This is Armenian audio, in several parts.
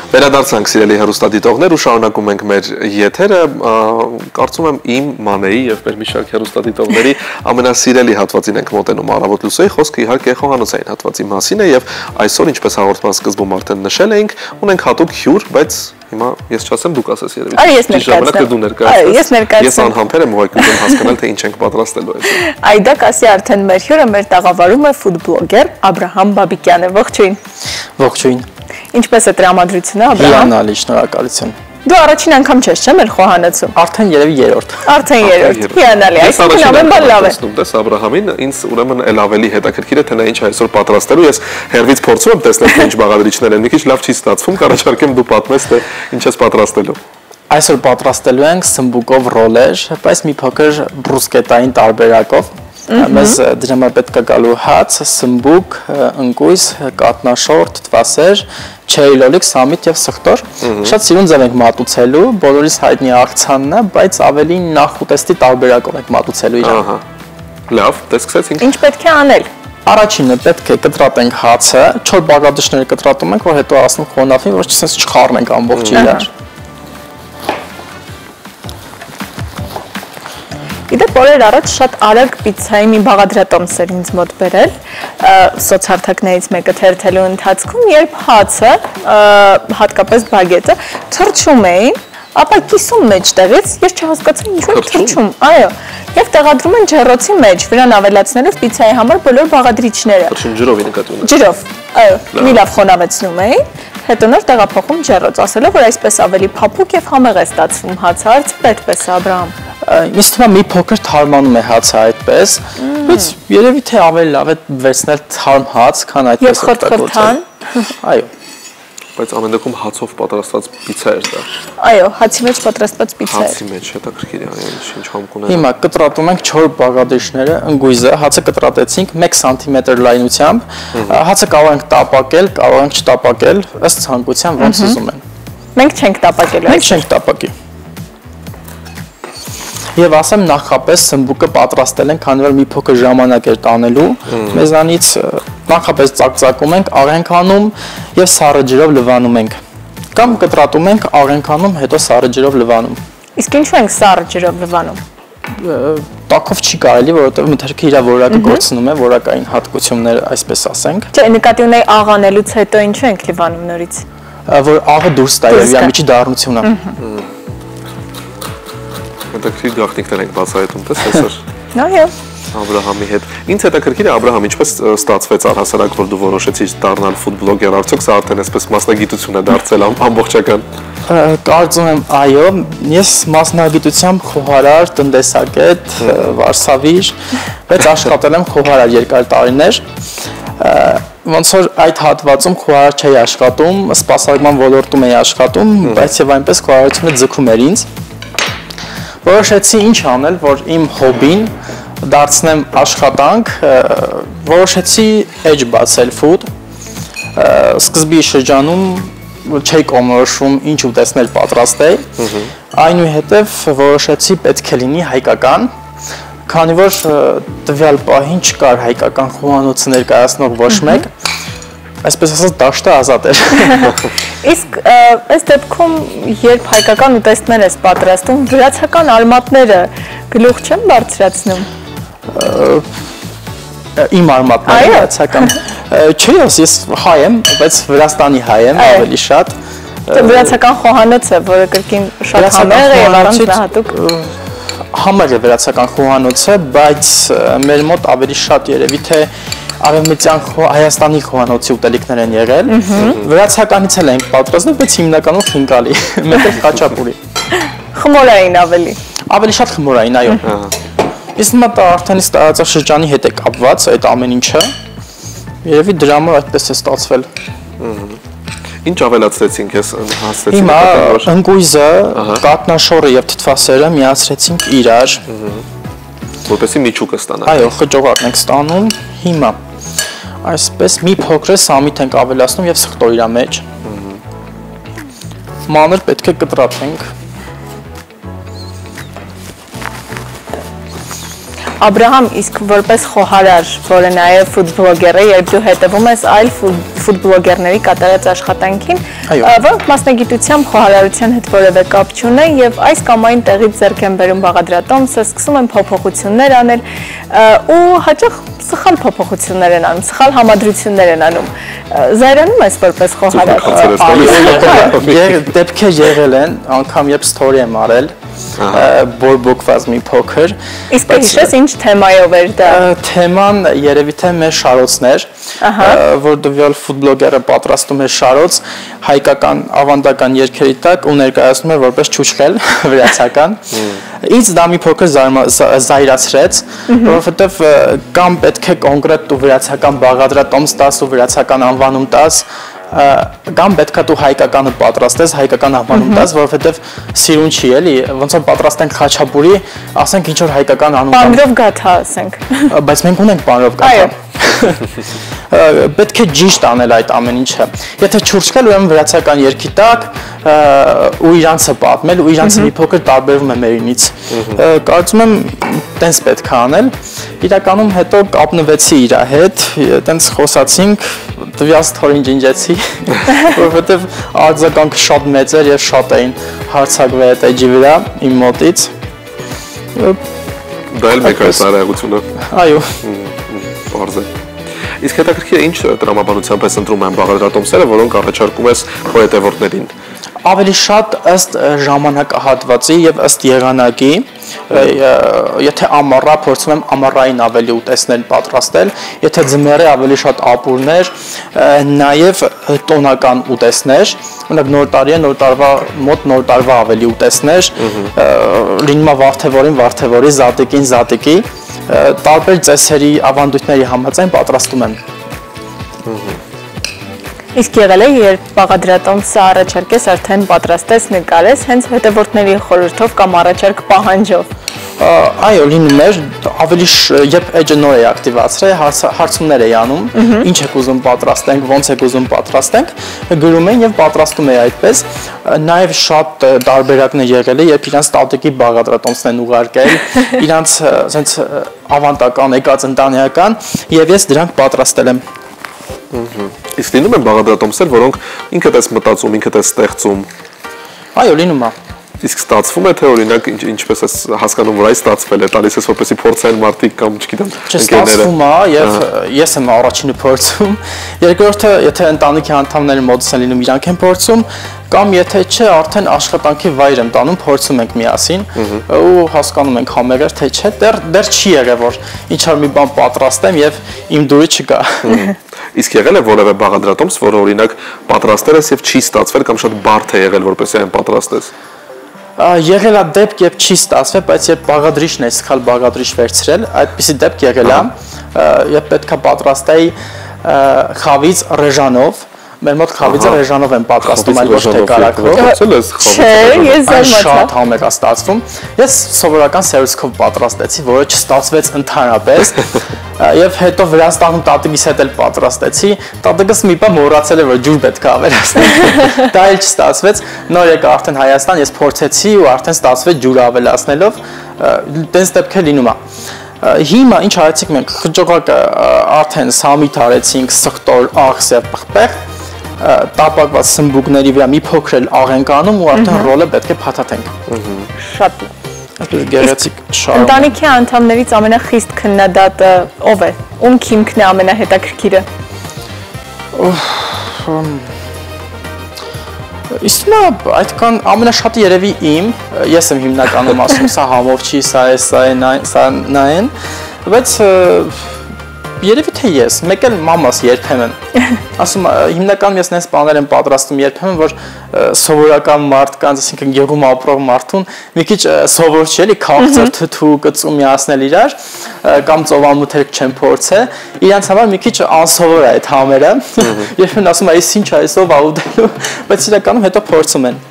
Վերադարձանք սիրելի հեռուստադիտողներ ու շարունակում ենք մեր եթերը, կարծում եմ իմ Մանեի եւ մեր մի շարք հեռուստադիտողների ամենասիրելի հատվածին ենք մոտենում Առավոտ լուսոյի, խոսքը իհարկե խոհանոցային հատվածի մասին է եւ այսօր ինչպես հաղորդման սկզբում արդեն նշել էինք, ունենք հատուկ հյուր, բայց հիմա ես չասեմ դուք ասես երևի։ Այո, ես ներկայացնեմ։ Ես անհամբեր եմ ուղղակի հասկանալ թե ինչ ենք պատրաստելու այսօր։ Այդակ ասի արդեն մեր հյուրը մեր տաղավարում է ֆուտբլոգեր Աբրահամ Բաբիկյանը, ողջույն։ Ողջույն։ Ինչպես է տրամադրությունը, Աբրահամ։ Հիանալի, շնորհակալություն։ Դու առաջին անգամ չես, չէ՞, մեր խոհանոցում։ Արդեն երևի երրորդ։ Արդեն երրորդ։ Հիանալի, այսինքն ամեն բան լավ է։ Տես Աբրահամին, ինձ ուրեմն էլ ավելի հետաքրքիր է թե նա ինչ այսօր պատրաստելու, ես հերվից փորձում եմ տեսնել թե ինչ բաղադրիչներ են, մի քիչ լավ չի ստացվում, կառաջարկեմ դու պատմես թե ինչ ես պատրաստելու։ Այսօր պատրաստելու ենք սմբուկով ռոլեր, բայց մի փոքր բրուսկետային տարբերակով։ Մեզ դրամա պետք է գալու հաց, սմբուկ, ընկույզ, կատնաշորտ, թվասեր, չերի լոլիկ, սամիտ եւ սխտոր։ Շատ սիրուն ձև ենք մատուցելու, բոլորիս հայտնի աղցանն է, բայց ավելի նախուտեստի տարբերակով ենք մատուցելու իրան։ Ահա։ Լավ, դե սկսեցինք։ Ինչ պետք է անել։ Առաջինը պետք է կտրատենք հացը, 4 բաղադրիչները կտրատում ենք, որ հետո ասում խոնավին, որ չսենց չխառնենք ամբողջ իրար։ Իդեպ օրեր առաջ շատ արագ պիցցայի մի բաղադրատոմս էր ինձ մոտ բերել սոցհարթակներից մեկը թերթելու ընթացքում, երբ հացը, հատկապես բագետը, թրջում էին, ապա կիսում մեջտեղից, ես չհասկացա ինչու է թրջում, այո, եւ տեղադրում են ջեռոցի մեջ, վրան ավելացնելով պիցցայի համար բոլոր բաղադրիչները։ Թրջում ջրով է նկատի ունես։ Ջրով, այո, մի լավ խոնավեցնում էին, հետո նոր տեղափոխում ջեռոց, ասելով որ այսպես ավելի փափուկ եւ համեղ է ստացվում հացը, արծիվ այդպես է Աբրահամ։ Ինձ թվում է մի փոքր թարմանում է հացը այդպես, բայց երևի թե ավելի լավ է վերցնել թարմ հաց, քան այդպես Եվ խրթխրթան։ Այո։ Բայց ամեն դեպքում հացով պատրաստված պիցցա էր դա։ Այո, հացի մեջ պատրաստված պիցցա է։ Հացի մեջ հետաքրքիր է, ինչ համք ունեն։ Հիմա կտրատում ենք 4 բաղադրիչները, ընկույզը, հացը կտրատեցինք 1 սանտիմետր լայնությամբ, հացը կարող ենք տապակել, կարող ենք չտապակել, ըստ ցանկության ոնց ուզում են։ Մենք չենք տապակելու։ Մենք չենք տապակի։ Եվ ասեմ նախապես սմբուկը պատրաստել ենք, քանի որ մի փոքր ժամանակ էր տանելու, մեզանից նախապես ծակծակում ենք, աղենք անում եւ սառը ջրով լվանում ենք։ Կամ կտրատում ենք, աղենք անում, հետո սառը ջրով լվանում։ Իսկ ինչու ենք սառը ջրով լվանում։ Տակով չի կարելի, որովհետեւ մթերքը իր որակը կորցնում է, որակային հատկություններ, այսպես ասենք։ Չէ, նկատի ունեի աղանելուց հետո ինչու ենք լվանում նորից։ Որ աղը դուրս տա եւ իր միջի դառնությունը։ Հետաքրքիր գաղտնիքներ ենք բացահայտում, տես այսօր։ Այո։ Աբրահամի հետ։ Ինձ հետաքրքիր է Աբրահամ, ինչպես ստացվեց առհասարակ, որ դու որոշեցիր դառնալ ֆուտբլոգեր, արդյոք սա արդեն այսպես մասնագիտություն է դարձել ամբողջական։ Կարծում եմ, այո, ես մասնագիտությամբ խոհարար, տնտեսագետ, վարսավիր, բայց աշխատել եմ խոհարար երկար տարիներ։ Ոնց որ այդ հատվածում խոհարար չէի աշխատում, սպասարկման ոլորտում էի աշխատում, բայց եւ այնպես խոհարարությունը ձգում էր ինձ։ Որոշեցի ինչ անել, որ իմ հոբին դարձնեմ աշխատանք, որոշեցի edge բացել food, սկզբի շրջանում չէի կողմնորոշվում ինչ ուտեսներ պատրաստել, այնուհետև որոշեցի պետք է լինի հայկական, քանի որ տվյալ պահին չկար հայկական խոհանոցը ներկայացնող ոչ մեկ, այսպես ասած դաշտը ազատ էր։ Իսկ այս դեպքում երբ հայկական ուտեստներ ես պատրաստում, վրացական արմատները գլուխ չեն բարձրացնում։ Իմ արմատները վրացական։ Չէ, ես հայ եմ, բայց Վրաստանի հայ եմ ավելի շատ։ Վրացական խոհանոց է, որը կրկին շատ համեղ է եւ առանձնահատուկ։ Համեղ է վրացական խոհանոցը, բայց մեր մոտ ավելի շատ երևի թե Արևմտյան Հայաստանի խոհանոցի ուտելիքներ են եղել, վրացականից էլ ենք պատրաստում, բայց հիմնականում խինկալի, մեկ էլ խաչապուրի։ Խմորային ավելի։ Ավելի շատ խմորային, այո։ Իսկ հիմա դա արդեն իսկ տարածաշրջանի հետ է կապված այդ ամեն ինչը։ Երևի դրա համար այդպես է ստացվել։ Ինչ ավելացրեցինք, ես հասցրեցի։ Հիմա ընկույզը, կատնաշորը եւ թթվասերը միացրեցինք իրար։ Որպեսզի միջուկը ստանանք։ Այո, խճողակն ենք ստանում։ Հիմա այսպես մի փոքր սամիտ ենք ավելացնում եւ սխտոր իր մեջ։ Մանր պետք է կտրատենք։ Աբրահամ, իսկ որպես խոհարար, որը նաև ֆուդբլոգեր է, երբ դու հետևում ես այլ ֆուդբլոգերների կատարած աշխատանքին, որոնք մասնագիտությամբ խոհարարության հետ որևէ կապ չունեն եւ այս կամ այն տեղից ձեռք են բերում բաղադրատոմսը, սկսում են փոփոխություններ անել ու հաճախ սխալ փոփոխություններ են անում, սխալ համադրություններ են անում։ Զայրանում ես որպես խոհարար։ Դեպքեր եղել են, անգամ երբ ստորի եմ արել, բորբոքված մի փոքր։ Իսկ հիշես ինչ թեմայով էր դա։ Թեման երևի թե մեր շարոցներ, որ դվյալ ֆուդբլոգերը պատրաստում է շարոց հայկական ավանդական երգերի տակ ու ներկայացնում է որպես չուչխել վրացական։ Ինձ դա մի փոքր զայրացրեց, որովհետև կամ պետք է կոնկրետ ու վրացական բաղադրատոմս տաս ու վրացական անվանում տաս, կամ պետք է դու հայկականը պատրաստես, հայկական անվանում տաս, որովհետև սիրուն չի էլի, ոնց որ պատրաստենք խաչապուրի, ասենք ինչ որ հայկական անուն տանք։ Պանրով գաթա ասենք։ Բայց մենք ունենք պանրով գաթա։ Պետք է ճիշտ անել այդ ամեն ինչը։ Եթե չուրչկել, ուրեմն վրացական երգի տակ ու իրանցը պատմել ու իրանցը մի փոքր տարբերվում է մերինից։ Կարծում եմ տենց պետք է անել։ Իրականում հետո կապնվեցի իր հետ, տենց խոսացինք, տվյալ ստորին ջնջեցի, որովհետև արձագանքը շատ մեծ էր եւ շատ էին հարցակվել այդ էջի վրա իմ մոտից։ Դա էլ մեկ այս արագությունը։ Այո։ Բարձր։ Իսկ հետաքրքիր է ինչ տրամաբանությամբ ես ընտրում են բաղադրատոմսերը, որոնք առաջարկում ես քո հետևորդներին։ Ավելի շատ ըստ ժամանակահատվածի եւ ըստ եղանակի, եթե ամառա փորձում եմ ամառային ավելի ուտեսներ պատրաստել, եթե ձմեռ է ավելի շատ ապուրներ, նաեւ տոնական ուտեսներ, օրինակ նոր տարի է նոր տարվա մոտ նոր տարվա ավելի ուտեսներ, լինում է վարդեվորի, զատիկի, տարբեր ծեսերի ավանդույթների համաձայն պատրաստում եմ։ Իսկ եղել է, երբ բաղադրատոմսը առաջարկես, արդեն պատրաստես, նկարես, հենց հետևորդների խորհրդով կամ առաջարկ պահանջով։ Այո, լինում էր, ավելի երբ էջը նոր է ակտիվացրել, հարցումներ էի անում, ինչ եք ուզում պատրաստենք, ոնց եք ուզում պատրաստենք, գրում են եւ պատրաստում էի այդպես։ Նաեւ շատ տարբերակներ եղել է, երբ իրանց տատիկի բաղադրատոմսն են ուղարկել, իրանց ասենց ավանդական, եկած ընտանեկան եւ ես դրանք պատրաստել եմ։ Իսկ լինում են բաղադրատոմսեր, որոնք ինքդ ես մտածում, ինքդ ես ստեղծում։ Այո, լինում է։ Իսկ ստացվում է թե օրինակ ինչպես ես հասկանում, որ այս ստացվել է, տալիս ես որպեսզի փորձեն մարդիկ կամ չգիտեմ ընկերները։ Ստացվում է եւ ես եմ առաջինը փորձում։ Երկրորդը, եթե ընտանիքի անդամները մոտս են լինում, իրանք են փորձում, կամ եթե չէ, արդեն աշխատանքի վայր եմ տանում, փորձում ենք միասին ու հասկանում ենք համերգ թե չէ, դեռ չի եղել որ ինչ որ մի բան պատրաստեմ եւ իմ դուրը չկա։ Իսկ եղել է որևէ բաղադրատոմս, որը օրինակ պատրաստել ես եւ չի ստացվել կամ շատ բարդ է եղել, որպեսզի այն պատրաստես։ Եղել է դեպք, երբ չի ստացվել, բայց երբ բաղադրիչն է սխալ բաղադրիչ վերցրել, այդպիսի դեպք եղել է, երբ պետք է պատրաստեի խավից ռեժանով, մեր մոտ խավիձը ռեժանով են պատրաստում, այլ ոչ թե կարակով։ Չէ, ես զարմացա։ Շատ համեղ է ստացվում։ Ես սովորական սերուցքով պատրաստեցի, որը չստացվեց ընդհանրապես, եւ հետո Վրաստանում տատիկիս հետ էլ պատրաստեցի, տատիկս մի բան մոռացել է, որ ջուր պետք է ավելացնել։ Դա էլ չստացվեց, նոր եկա արդեն Հայաստան, ես փորձեցի ու արդեն ստացվեց ջուր ավելացնելով, տենց դեպքեր լինում է։ Հիմա ինչ արեցինք մենք, խճողակը արդեն սամիտ արեցինք, սխտոր, աղս եւ պղպեղ, տապակված սմբուկների վրա մի փոքր էլ աղ ենք անում ու արդեն ռոլը պետք է փաթաթենք։ Շատ Այսպես գեղեցիկ շարում։ Ընտանիքի անդամներից ամենախիստ քննադատը ով է։ Ում քիմքն է ամենահետաքրքիրը։ Իսկ այդքան ամենաշատը երևի իմ, ես եմ հիմնականում ասում, սա համով չի, սա է, սա նայեն, բայց երևի թե ես, մեկ էլ մամաս երբեմն, ասում հիմնականում ես նենց բաներ եմ պատրաստում երբեմն, որ սովորական մարդկանց, այսինքն գյուղում ապրող մարդուն մի քիչ սովոր չի էլի քաղցր թթու կծու միացնել իրար, կամ ծովամութեր չեն փորձել, իրանց համար մի քիչ անսովոր է այդ համերը, երբեմն ասում այս ինչ է, այսով աուտելու, բայց իրականում հետո փորձում են։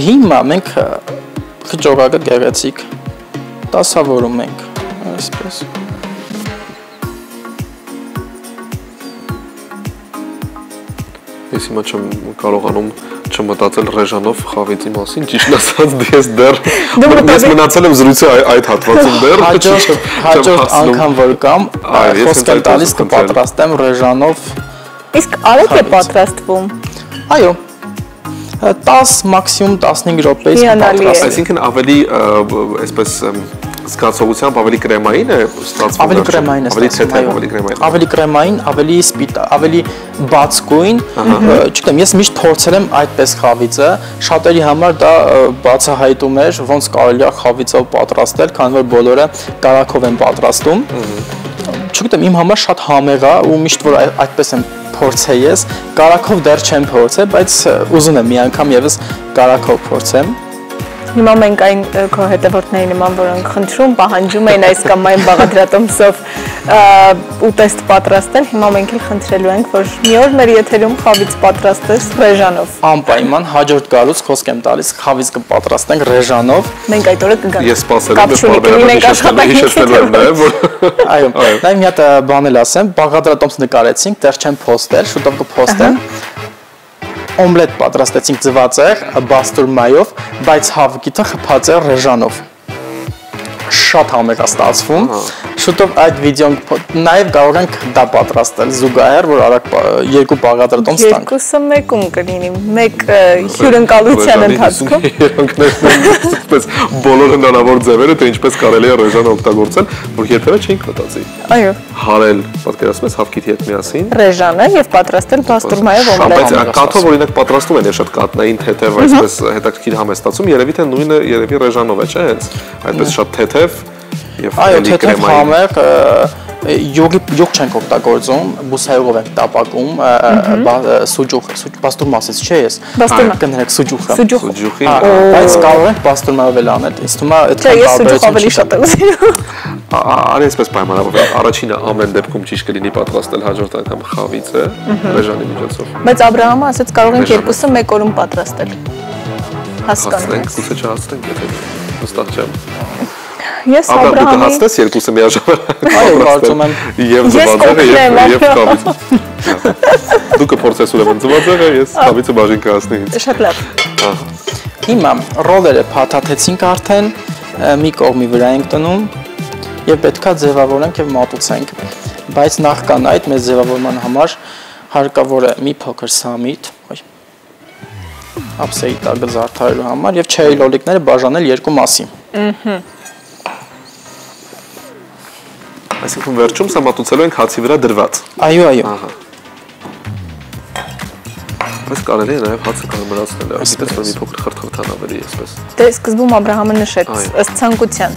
Հիմա մենք խճողակը գեղեցիկ դասավորում ենք, այսպես։ Ես հիմա չեմ կարողանում չմտածել ռեժանով խավիծի մասին, ճիշտ ասած ես դեռ ես մնացել եմ զրույցի այդ հատվածում դեռ հաջորդ անգամ որ կամ խոսք եմ տալիս կպատրաստեմ ռեժանով Իսկ արագ է պատրաստվում։ Այո։ 10 մաքսիմում 15 րոպեից պատրաստ։ Այսինքն ավելի այսպես զգացողությամբ ավելի կրեմային է ստացվում։ Ավելի կրեմային է ստացվում, ավելի կրեմային, ավելի սպիտակ, ավելի բաց գույն, չգիտեմ, ես միշտ փորձել եմ այդպես խավիծը, շատերի համար դա բացահայտում էր, ոնց կարելի է խավիծով պատրաստել, քանի որ բոլորը կարագով են պատրաստում։ Չգիտեմ, իմ համար շատ համեղ է ու միշտ որ այդպես եմ փորձել ես, կարագով դեռ չեմ փորձել, բայց ուզում եմ մի անգամ եւս կարագով փորձեմ։ Հիմա մենք այն քո հետևորդների նման, որոնք խնդրում, պահանջում էին այս կամ այն բաղադրատոմսով ուտեստ պատրաստել, հիմա մենք էլ խնդրելու ենք, որ մի օր մեր եթերում խավիծ պատրաստես ռեժանով։ Անպայման հաջորդ գալուց խոսք եմ տալիս, խավիծ կպատրաստենք ռեժանով։ Մենք այդ օրը կգանք։ Ես սպասել եմ հիշեցնելու եմ նաև, որ այո, նայ մի հատ բան էլ ասեմ, բաղադրատոմս նկարեցինք, դեռ չեմ փոստել, շուտով կփոստեմ։ Օմլետ պատրաստեցինք ձվածեղ, բաստուրմայով, բայց հավկիթը խփած է ռեժանով։ Շատ համեղ է ստացվում։ Շուտով այդ վիդեոն նաև կարող ենք դա պատրաստել զուգահեռ, որ արագ երկու բաղադրատոմս տանք։ Երկուսը մեկում կլինի, մեկ հյուրընկալության ընթացքում։ Այսպես բոլոր հնարավոր ձևերը, թե ինչպես կարելի է ռեժանը օգտագործել, որ երբևէ չէինք մտածի։ Այո։ Հարել, պատկերացնում ես հավկիթի հետ միասին։ Ռեժանը եւ պատրաստել բաստուրմայով օմլետ։ Բայց կաթով օրինակ պատրաստում են շատ կատնային թեթև, այսպես հետաքրքիր համ է ստացվում, երևի թե նույնը երևի ռեժանով է, չէ՞, հենց այդպես շատ թեթև եւ էլի կրեմային։ Այո, համեղ յուղ չենք օգտագործում, բուսայողով ենք տապակում, սուջուխ, բաստուրմ ասեց, չէ՞ ես։ Կներեք սուջուխը։ Սուջուխի։ Բայց կարող ենք բաստուրմայով էլ անել։ Ինձ թվում է այդքան ես սուջուխ ավելի շատ եմ սիրում։ Արի այսպես պայմանավորվել, առաջինը ամեն դեպքում ճիշտ կլինի պատրաստել հաջորդ անգամ խավիծը ռեժանի միջոցով։ Բայց Աբրահամը ասեց կարող ենք երկուսը մեկ օրում պատրաստել։ Հասկանում եք։ Գուցե չհասնենք, եթե վստահ չեմ։ Ես Աբրահամի հաստես երկուսը միաժամանակ այո, կարծում եմ եւ ձվածեղը եւ խավիծը։ Դու կփորձես ուրեմն ձվածեղը, ես խավիծը բաժին կհասնի ինձ։ Շատ լավ։ Հիմա ռոլերը փաթաթեցինք արդեն, մի կողմի վրա ենք տնում եւ պետքա ձևավորենք եւ մատուցենք։ Բայց նախքան այդ մեծ ձևավորման համար հարկավոր է մի փոքր սամիտ, ափսեի տակը զարդարելու համար եւ չերի լոլիկները բաժանել երկու մասի։ Այսինքն վերջում սա մատուցելու ենք հացի վրա դրված։ Այո, այո։ Բայց կարելի է նաև հացը կարմրացնել, այսպես որ մի փոքր խրթխրթան ավելի այսպես։ Դե սկզբում Աբրահամը նշեց ըստ ցանկության։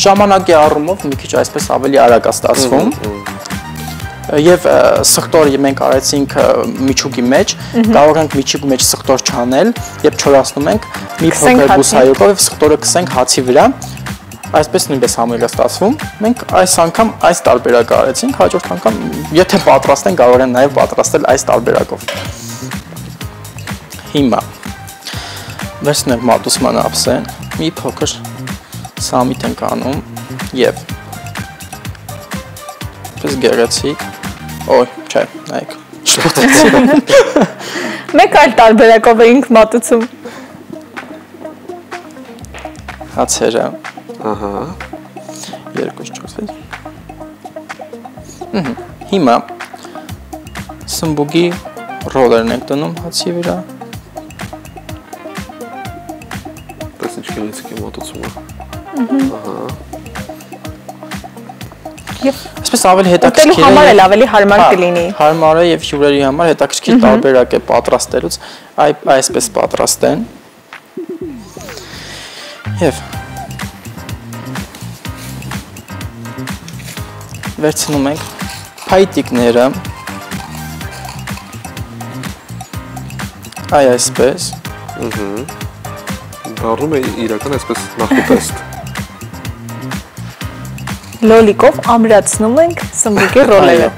Ժամանակի առումով մի քիչ այսպես ավելի արագ է ստացվում։ Եվ սխտորը մենք արեցինք միջուկի մեջ, կարող ենք միջուկի մեջ սխտոր չանել, երբ չորացնում ենք, մի փոքր բուսայոկով եւ սխտորը կսենք հացի վրա, այսպես նույնպես համեղ է ստացվում։ Մենք այս անգամ այս տարբերակը արեցինք, հաջորդ անգամ եթե պատրաստենք, կարող են նաեւ պատրաստել այս տարբերակով։ Հիմա վերցնենք մատուցման ափսեն, մի փոքր սամիտ ենք անում եւ պես գեղեցիկ, ոյ, չէ, նայեք, չպոտեցի։ Մեկ այլ տարբերակով էինք մատուցում։ Հացերը։ Ահա։ Երկուս չորսվեց։ Հիմա սմբուգի ռոլերն ենք տնում հացի վրա։ Տես ինչ գեղեցիկ է մատուցումը։ Ահա։ Այսպես ավելի հետաքրքիր է։ Ուտելու համար էլ ավելի հարմար կլինի։ Հարմար է եւ հյուրերի համար հետաքրքիր տարբերակ է պատրաստելուց, այսպես պատրաստեն։ Եվ վերցնում ենք փայտիկները։ Այսպես։ Դառնում է իրական այսպես նախուտեստ։ Լոլիկով ամրացնում ենք սմբուկի ռոլերը։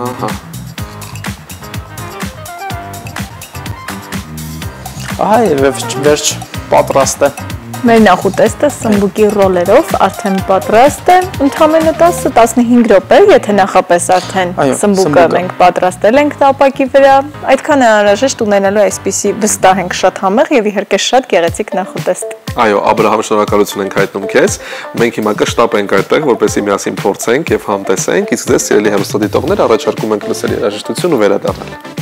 Ահա։ Ահա եւ վերջ պատրաստ է։ Մեր նախուտեստը սմբուկի ռոլերով արդեն պատրաստ է, ընդամենը 10-15 րոպե, եթե նախապես արդեն սմբուկը մենք պատրաստել ենք տապակի վրա, այդքան է անհրաժեշտ ունենալու այսպիսի վստահ ենք շատ համեղ եւ իհարկե շատ գեղեցիկ նախուտեստ։ Այո, Աբրահամ, շնորհակալություն ենք հայտնում քեզ։ Մենք հիմա կշտապենք այդտեղ, որպեսզի միասին փորձենք եւ համտեսենք, իսկ ձեզ սիրելի հեռուստադիտողներ առաջարկում ենք լսել երաժշտություն ու վերադառնալ։